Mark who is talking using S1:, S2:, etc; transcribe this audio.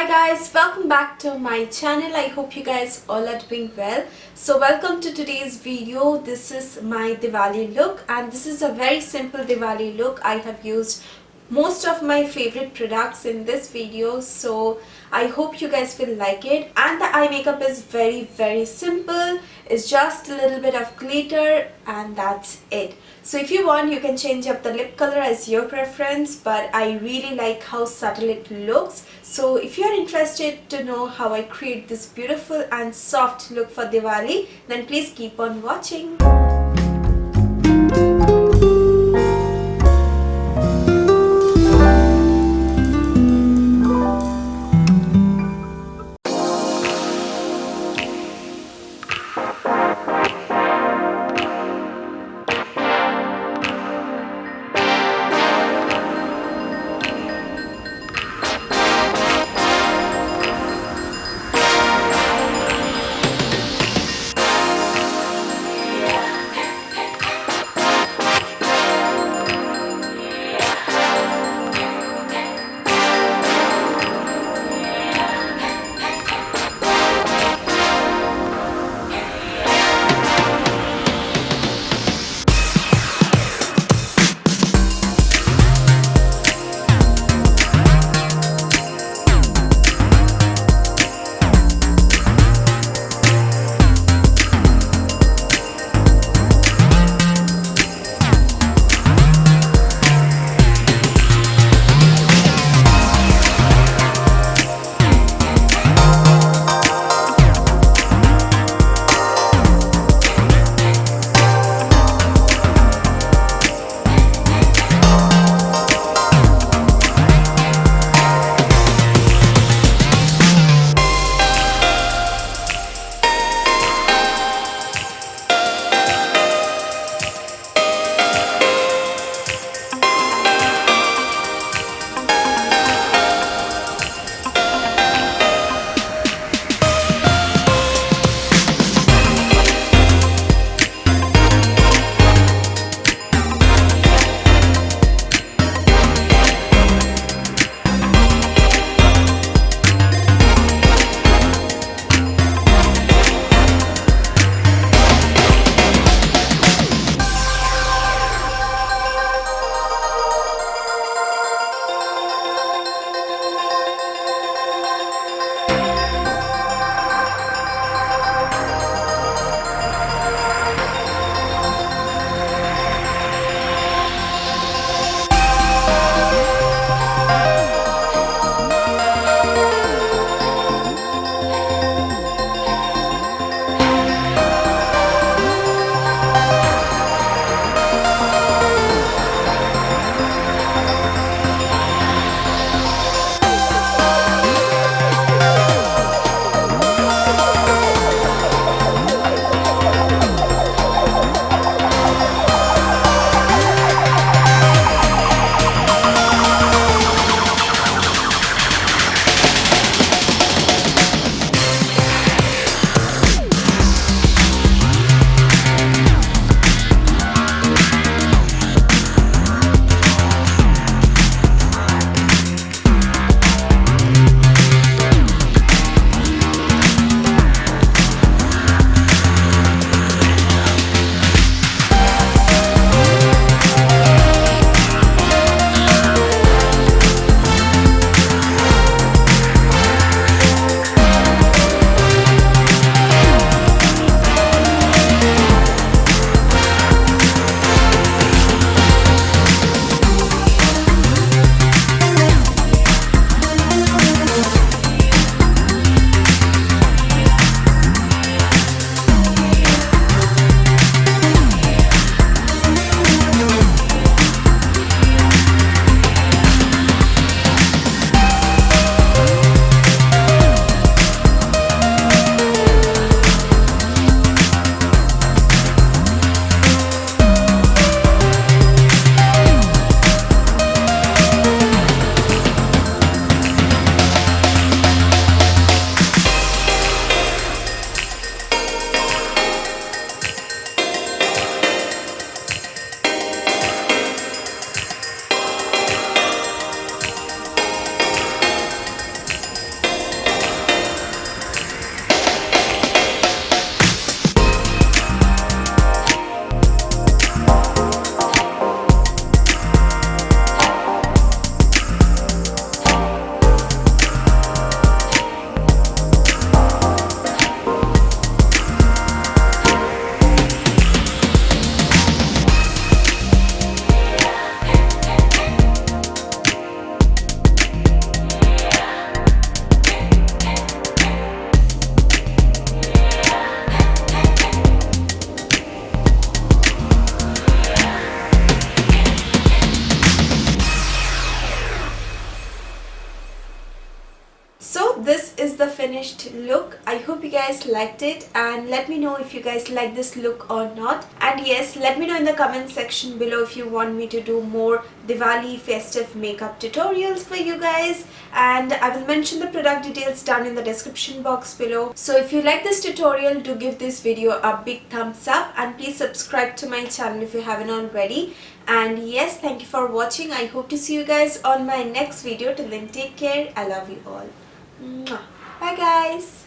S1: Hi guys, welcome back to my channel. I hope you guys all are doing well. So welcome to today's video. This is my Diwali look and this is a very simple Diwali look. I have used most of my favorite products in this video, so I hope you guys will like it. And the eye makeup is very simple. It's just a little bit of glitter and that's it. So if you want, you can change up the lip color as your preference, but I really like how subtle it looks. So if you are interested to know how I create this beautiful and soft look for Diwali, then please keep on watching. So this is the finished look. I hope you guys liked it, and let me know if you guys like this look or not. And yes, let me know in the comment section below if you want me to do more Diwali festive makeup tutorials for you guys, and I will mention the product details down in the description box below. So if you like this tutorial, do give this video a big thumbs up, and please subscribe to my channel if you haven't already. And yes, thank you for watching. I hope to see you guys on my next video. Till then, take care. I love you all. Mwah. Bye guys.